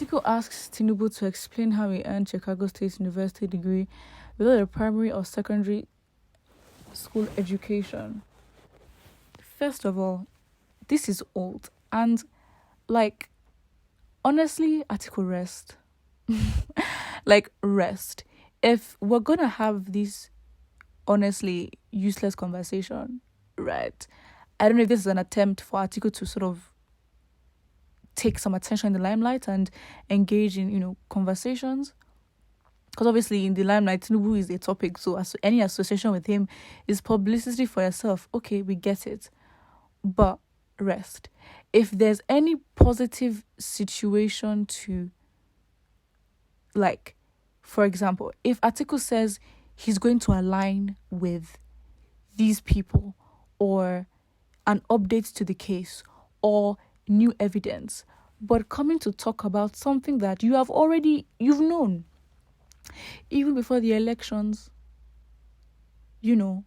article asks Tinubu to explain how he earned Chicago State University degree without a primary or secondary school education. First of all, this is old. And, like, honestly, article rest. Like, rest. If we're going to have this, honestly, useless conversation, right? I don't know if this is an attempt for article to sort of take some attention in the limelight and engage in, conversations. Because obviously in the limelight, Tinubu is a topic. So any association with him is publicity for yourself. Okay, we get it. But rest. If there's any positive situation to, like, for example, if article says he's going to align with these people or an update to the case or new evidence, but coming to talk about something that you've known even before the elections, even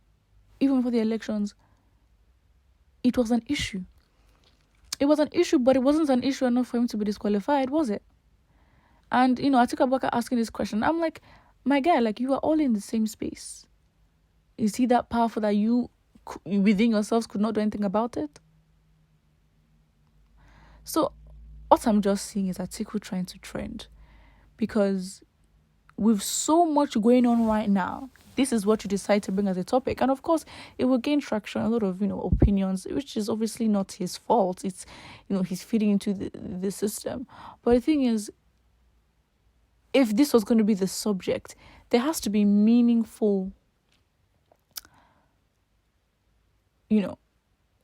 before the elections, it was an issue. It was an issue, but it wasn't an issue enough for him to be disqualified, was it? And, Atiku Abubakar asking this question, I'm like, my guy, like, you are all in the same space. Is he that powerful that you, within yourselves, could not do anything about it? So, what I'm just seeing is Atiku trying to trend. Because with so much going on right now, this is what you decide to bring as a topic. And of course, it will gain traction, a lot of, opinions, which is obviously not his fault. It's, he's feeding into the system. But the thing is, if this was going to be the subject, there has to be meaningful,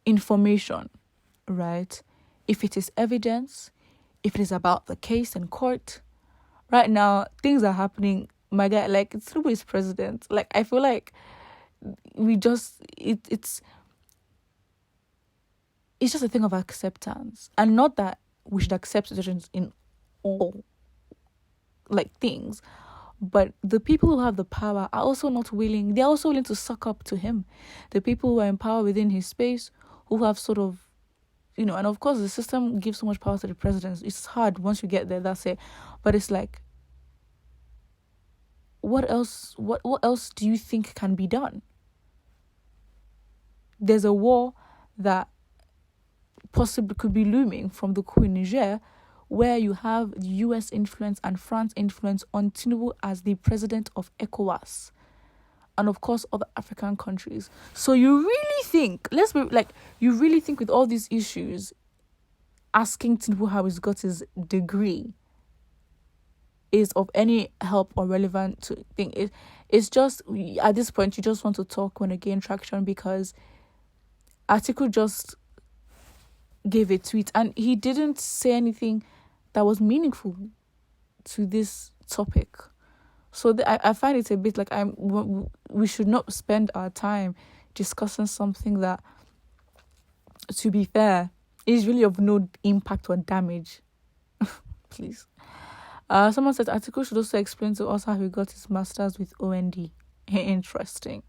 information, right? If it is evidence, if it is about the case in court. Right now, things are happening. My guy, like, Tinubu is president. Like, I feel like it's just a thing of acceptance. And not that we should accept situations in all, like, things. But the people who have the power are also they're also willing to suck up to him. The people who are in power within his space, who have sort of, and of course the system gives so much power to the president. It's hard once you get there, that's it. But it's like, what else do you think can be done? There's a war that possibly could be looming from the coup in Niger, where you have US influence and France influence on Tinubu as the president of ECOWAS. And of course, other African countries. So you really think, you really think with all these issues, asking Tinubu how he's got his degree is of any help or relevant to think? It's just, at this point, you just want to talk when it gain traction, because Atiku just gave a tweet and he didn't say anything that was meaningful to this topic. So I find it a bit like we should not spend our time discussing something that, to be fair, is really of no impact or damage. Please. Someone said article should also explain to us how he got his master's with OND. Interesting.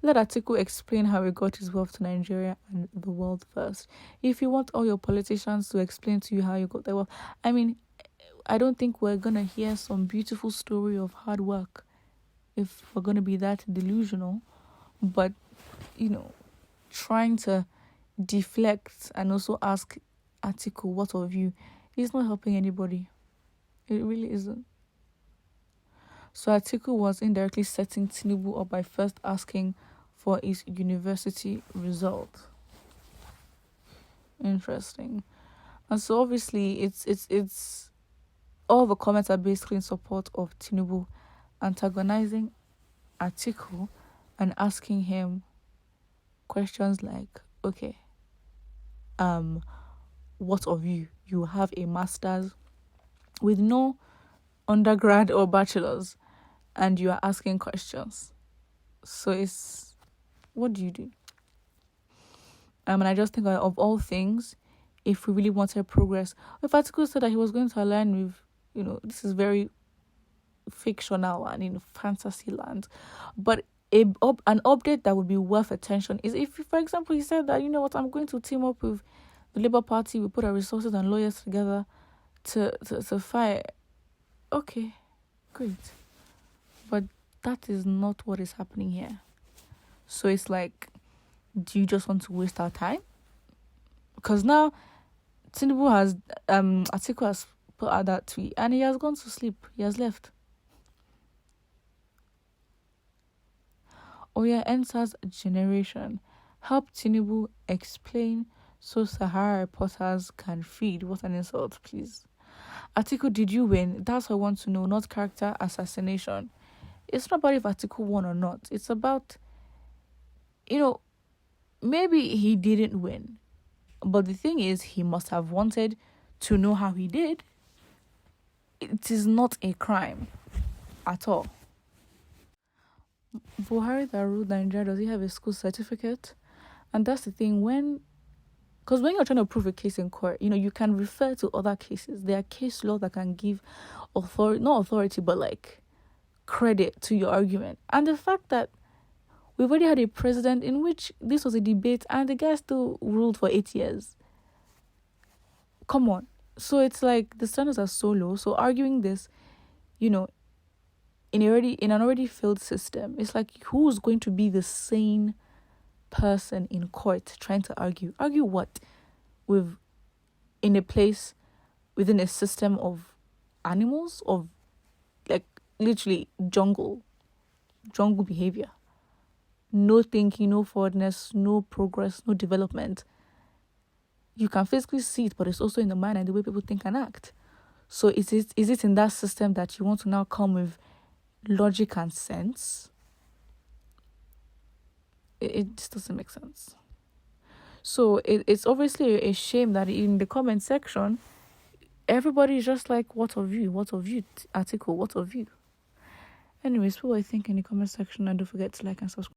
Let Atiku explain how he got his wealth to Nigeria and the world first. If you want all your politicians to explain to you how you got their wealth, I don't think we're going to hear some beautiful story of hard work if we're going to be that delusional. But, trying to deflect and also ask Atiku, what of you, is not helping anybody. It really isn't. So Atiku was indirectly setting Tinubu up by first asking for his university result. Interesting. And so obviously it's all the comments are basically in support of Tinubu antagonizing Atiku and asking him questions like, okay, what of you? You have a master's with no undergrad or bachelor's, and you are asking questions. So it's, what do you do? And I just think of all things, if we really wanted progress, if Atiku said that he was going to align with, this is very fictional and in fantasy land, but an update that would be worth attention is if, for example, he said that, I'm going to team up with the Labour Party, we put our resources and lawyers together to fight. Okay, great. But that is not what is happening here. So it's like, do you just want to waste our time? Because now Tinubu has Atiku has put out that tweet and he has gone to sleep. He has left. Oya enters generation. Help Tinubu explain so Sahara reporters can feed. What an insult, please. Atiku, did you win? That's what I want to know, not character assassination. It's not about if Atiku won or not. It's about, maybe he didn't win. But the thing is, he must have wanted to know how he did. It is not a crime at all. Buhari that ruled Nigeria, does he have a school certificate? And that's the thing, because when you're trying to prove a case in court, you can refer to other cases. There are case law that can give not authority, but like credit to your argument. And the fact that we've already had a president in which this was a debate and the guy still ruled for 8 years. Come on. So it's like the standards are so low. So arguing this, in an already failed system, it's like, who's going to be the sane person in court trying to argue? Argue what? In a place within a system of animals, of like literally jungle behavior. No thinking, no forwardness, no progress, no development. You can physically see it, but it's also in the mind and the way people think and act. So is it in that system that you want to now come with logic and sense? It just doesn't make sense. So it's obviously a shame that in the comment section, everybody is just like, what of you, Atiku, what of you? Anyways, what I think in the comment section, and don't forget to like and subscribe.